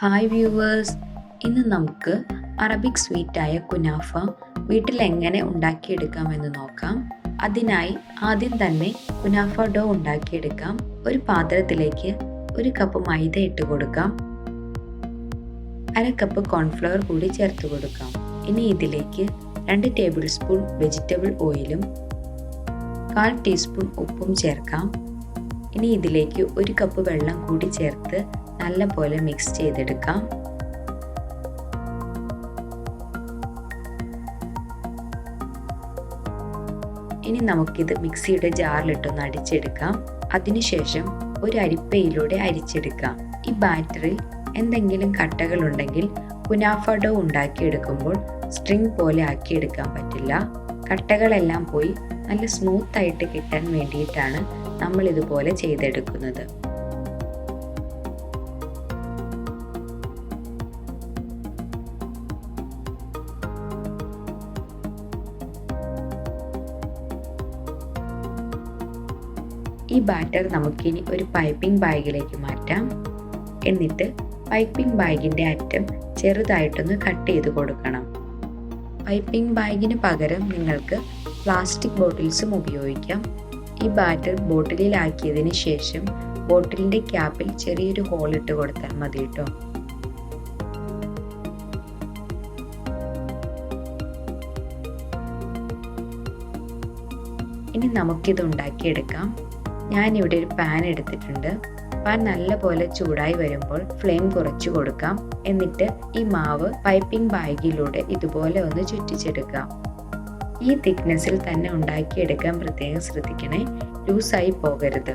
Hi viewers, ഇന്ന് നമുക്ക് Arabic സ്വീറ്റായ kunafa വീട്ടിൽ എങ്ങനെ ഉണ്ടാക്കിയെടുക്കാമെന്ന് നോക്കാം. അതിനായി ആദ്യം തന്നെ കുനാഫ ഡോ ഉണ്ടാക്കിയെടുക്കാം. ഒരു പാത്രത്തിലേക്ക് 1 കപ്പ് മൈദ ഇട്ട് കൊടുക്കാം. 1/2 കപ്പ് കോൺഫ്ലവർ കൂടി ചേർത്ത് കൊടുക്കാം. ഇനി ഇതിലേക്ക് 2 ടേബിൾ സ്പൂൺ വെജിറ്റബിൾ ഓയിലും 1/4 ടീസ്പൂൺ ഉപ്പും ചേർക്കാം. ഇനി ഇതിലേക്ക് 1 കപ്പ് വെള്ളം കൂടി ചേർത്ത് നല്ലപോലെ മിക്സ് ചെയ്തെടുക്കാം. ഇനി നമുക്കിത് മിക്സിയുടെ ജാറിലിട്ടൊന്ന് അടിച്ചെടുക്കാം. അതിനുശേഷം ഒരു അരിപ്പയിലൂടെ അരിച്ചെടുക്കാം. ഈ ബാറ്ററിൽ എന്തെങ്കിലും കട്ടകളുണ്ടെങ്കിൽ കുനാഫ ഡോ ഉണ്ടാക്കിയെടുക്കുമ്പോൾ സ്ട്രിങ് പോലെ ആക്കിയെടുക്കാൻ പറ്റില്ല. കട്ടകളെല്ലാം പോയി നല്ല സ്മൂത്ത് ആയിട്ട് കിട്ടാൻ വേണ്ടിയിട്ടാണ് നമ്മൾ ഇതുപോലെ ചെയ്തെടുക്കുന്നത്. ഈ ബാറ്റർ നമുക്കിനി ഒരു പൈപ്പിംഗ് ബാഗിലേക്ക് മാറ്റാം. എന്നിട്ട് പൈപ്പിംഗ് ബാഗിൻ്റെ അറ്റം ചെറുതായിട്ടൊന്ന് കട്ട് ചെയ്ത് കൊടുക്കണം. പൈപ്പിംഗ് ബാഗിന് പകരം നിങ്ങൾക്ക് പ്ലാസ്റ്റിക് ബോട്ടിൽസും ഉപയോഗിക്കാം. ഈ ബാറ്റർ ബോട്ടിലിലാക്കിയതിന് ശേഷം ബോട്ടിലിൻ്റെ ക്യാപ്പിൽ ചെറിയൊരു ഹോൾ ഇട്ട് കൊടുത്താൽ മതി കേട്ടോ. ഇനി നമുക്കിത് ഉണ്ടാക്കിയെടുക്കാം. ഞാനിവിടെ ഒരു പാൻ എടുത്തിട്ടുണ്ട്. പാൻ നല്ലപോലെ ചൂടായി വരുമ്പോൾ ഫ്ലെയിം കുറച്ച് കൊടുക്കാം. എന്നിട്ട് ഈ മാവ് പൈപ്പിംഗ് ബാഗിലൂടെ ഇതുപോലെ ഒന്ന് ചുറ്റിച്ചെടുക്കാം. ഈ തിക്നെസ്സിൽ തന്നെ ഉണ്ടാക്കിയെടുക്കാൻ പ്രത്യേകം ശ്രദ്ധിക്കണേ, ലൂസായി പോകരുത്.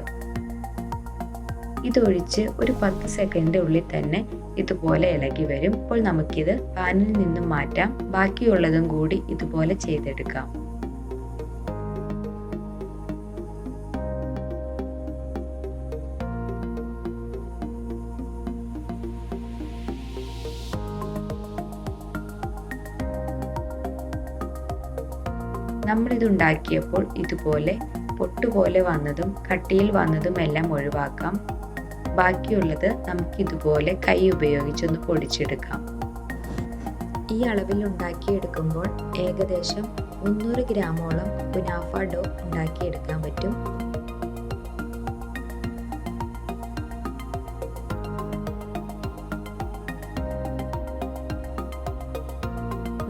ഇതൊഴിച്ച് ഒരു 10 സെക്കൻഡ് ഉള്ളിൽ തന്നെ ഇതുപോലെ ഇളകി വരും. അപ്പോൾ നമുക്കിത് പാനിൽ നിന്നും മാറ്റാം. ബാക്കിയുള്ളതും കൂടി ഇതുപോലെ ചെയ്തെടുക്കാം. നമ്മളിത് ഉണ്ടാക്കിയപ്പോൾ ഇതുപോലെ പൊട്ടുപോലെ വന്നതും കട്ടിയിൽ വന്നതും എല്ലാം ഒഴിവാക്കാം. ബാക്കിയുള്ളത് നമുക്കിതുപോലെ കൈ ഉപയോഗിച്ചൊന്ന് പൊടിച്ചെടുക്കാം. ഈ അളവിൽ ഉണ്ടാക്കിയെടുക്കുമ്പോൾ ഏകദേശം 300 ഗ്രാമോളം കുനാഫ ഡോ ഉണ്ടാക്കിയെടുക്കാൻ പറ്റും.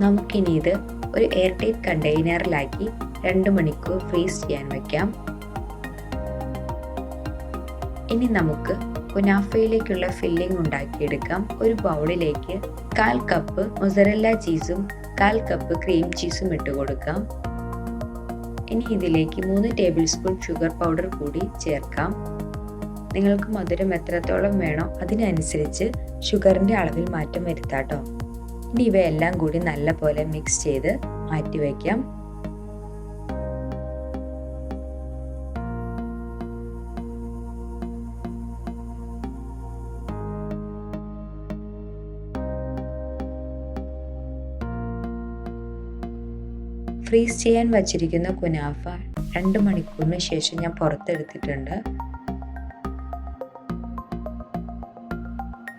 നമുക്കിനി ഇത് ഒരു എയർ ടൈറ്റ് കണ്ടെയ്നറിലാക്കി 2 മണിക്കൂർ ഫ്രീസ് ചെയ്യാൻ വയ്ക്കാം. ഇനി നമുക്ക് കുനാഫയിലേക്കുള്ള ഫില്ലിംഗ് ഉണ്ടാക്കിയെടുക്കാം. ഒരു ബൗളിലേക്ക് 1/4 കപ്പ് മൊസറല്ല ചീസും 1/4 കപ്പ് ക്രീം ചീസും ഇട്ട് കൊടുക്കാം. ഇനി ഇതിലേക്ക് 3 ടേബിൾ സ്പൂൺ ഷുഗർ പൗഡർ കൂടി ചേർക്കാം. നിങ്ങൾക്ക് മധുരം എത്രത്തോളം വേണോ അതിനനുസരിച്ച് ഷുഗറിൻ്റെ അളവിൽ മാറ്റം വരുത്താട്ടോ. ഇനി ഇവയെല്ലാം കൂടി നല്ലപോലെ മിക്സ് ചെയ്ത് മാറ്റി വയ്ക്കാം. ഫ്രീസ് ചെയ്യാൻ വച്ചിരിക്കുന്ന കുനാഫ 2 മണിക്കൂറിന് ശേഷം ഞാൻ പുറത്തെടുത്തിട്ടുണ്ട്.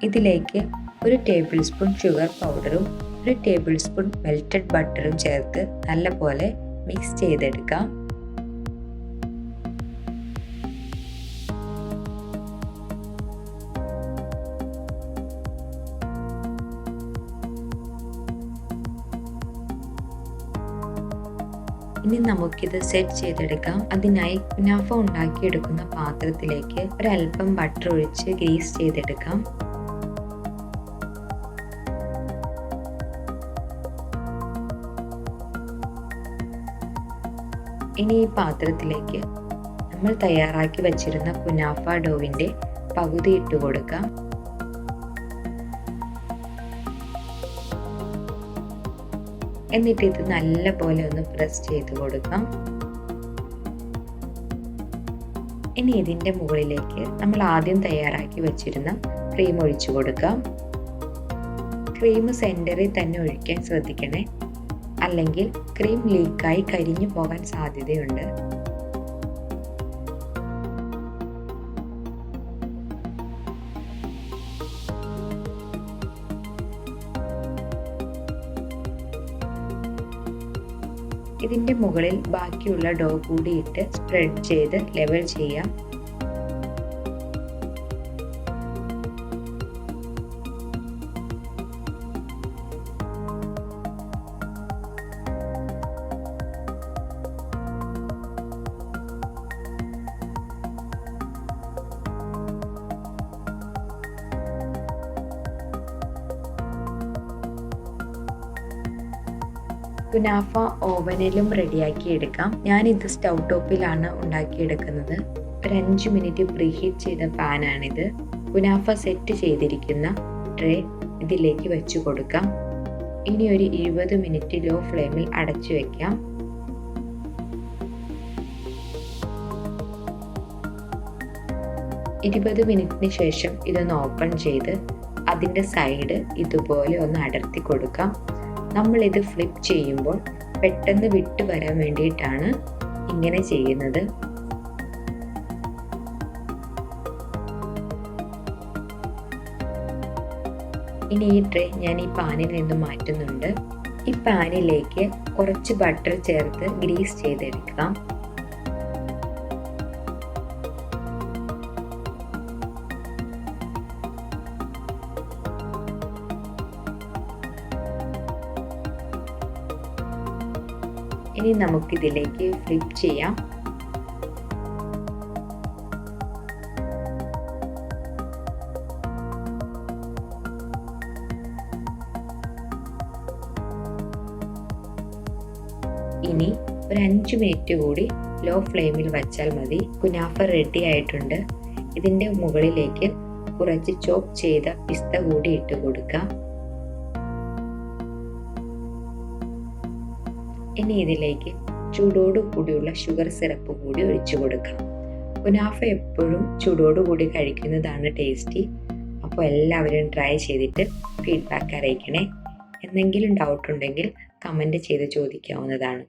ഇതിലേക്ക് 1 ടേബിൾ സ്പൂൺ ഷുഗർ പൗഡറും 1 ടേബിൾ സ്പൂൺ മെൽറ്റഡ് ബട്ടറും ചേർത്ത് നല്ലപോലെ മിക്സ് ചെയ്തെടുക്കാം. ഇനി നമുക്കിത് സെറ്റ് ചെയ്തെടുക്കാം. അതിനായി കുനാഫ ഉണ്ടാക്കിയെടുക്കുന്ന പാത്രത്തിലേക്ക് ഒരല്പം ബട്ടർ ഒഴിച്ച് ഗ്രീസ് ചെയ്തെടുക്കാം. ഇനി ഈ പാത്രത്തിലേക്ക് നമ്മൾ തയ്യാറാക്കി വച്ചിരുന്ന കുനാഫ ഡോവിൻ്റെ പകുതി ഇട്ട് കൊടുക്കാം. എന്നിട്ട് ഇത് നല്ലപോലെ ഒന്ന് പ്രസ് ചെയ്ത് കൊടുക്കാം. ഇനി ഇതിൻ്റെ മുകളിലേക്ക് നമ്മൾ ആദ്യം തയ്യാറാക്കി വച്ചിരുന്ന ക്രീം ഒഴിച്ചു കൊടുക്കാം. ക്രീം സെൻറ്ററിൽ തന്നെ ഒഴിക്കാൻ ശ്രദ്ധിക്കണേ, അല്ലെങ്കിൽ ക്രീം ലീക്കായി കരിഞ്ഞു പോകാൻ സാധ്യതയുണ്ട്. ഇതിൻ്റെ മുകളിൽ ബാക്കിയുള്ള ഡോ കൂടി ഇട്ട് സ്പ്രെഡ് ചെയ്ത് ലെവൽ ചെയ്യാം. കുനാഫ ഓവനിലും റെഡിയാക്കി എടുക്കാം. ഞാനിത് സ്റ്റൗ ടോപ്പിലാണ് ഉണ്ടാക്കിയെടുക്കുന്നത്. ഒരു 5 മിനിറ്റ് പ്രീഹീറ്റ് ചെയ്ത പാനാണിത്. കുനാഫ സെറ്റ് ചെയ്തിരിക്കുന്ന ട്രേ ഇതിലേക്ക് വെച്ച് കൊടുക്കാം. ഇനി ഒരു 20 മിനിറ്റ് ലോ ഫ്ലെയിമിൽ അടച്ചു വെക്കാം. ഇരുപത് മിനിറ്റിന് ശേഷം ഇതൊന്ന് ഓപ്പൺ ചെയ്ത് അതിൻ്റെ സൈഡ് ഇതുപോലെ ഒന്ന് അടർത്തി കൊടുക്കാം. നമ്മളിത് ഫ്ലിപ്പ് ചെയ്യുമ്പോൾ പെട്ടെന്ന് വിട്ടു വരാൻ വേണ്ടിയിട്ടാണ് ഇങ്ങനെ ചെയ്യുന്നത്. ഇനി ഈ ട്രേ ഞാൻ ഈ പാനിൽ നിന്ന് മാറ്റുന്നുണ്ട്. ഈ പാനിലേക്ക് കുറച്ച് ബട്ടർ ചേർത്ത് ഗ്രീസ് ചെയ്തെടുക്കാം. ഇനി നമുക്കിതിലേക്ക് ഫ്ലിപ്പ് ചെയ്യാം. ഇനി ഒരു 5 മിനിറ്റ് കൂടി ലോ ഫ്ലെയിമിൽ വച്ചാൽ മതി. കുനാഫ റെഡി ആയിട്ടുണ്ട്. ഇതിൻ്റെ മുകളിലേക്ക് കുറച്ച് ചോപ്പ് ചെയ്ത പിസ്ത കൂടി ഇട്ട് കൊടുക്കാം. ഇനി ഇതിലേക്ക് ചൂടോടു കൂടിയുള്ള ഷുഗർ സിറപ്പ് കൂടി ഒഴിച്ചു കൊടുക്കാം. കുനാഫ എപ്പോഴും ചൂടോടു കൂടി കഴിക്കുന്നതാണ് ടേസ്റ്റി. അപ്പോൾ എല്ലാവരും ട്രൈ ചെയ്തിട്ട് ഫീഡ്ബാക്ക് അറിയിക്കണേ. എന്തെങ്കിലും ഡൗട്ട് ഉണ്ടെങ്കിൽ കമൻറ്റ് ചെയ്ത് ചോദിക്കാവുന്നതാണ്.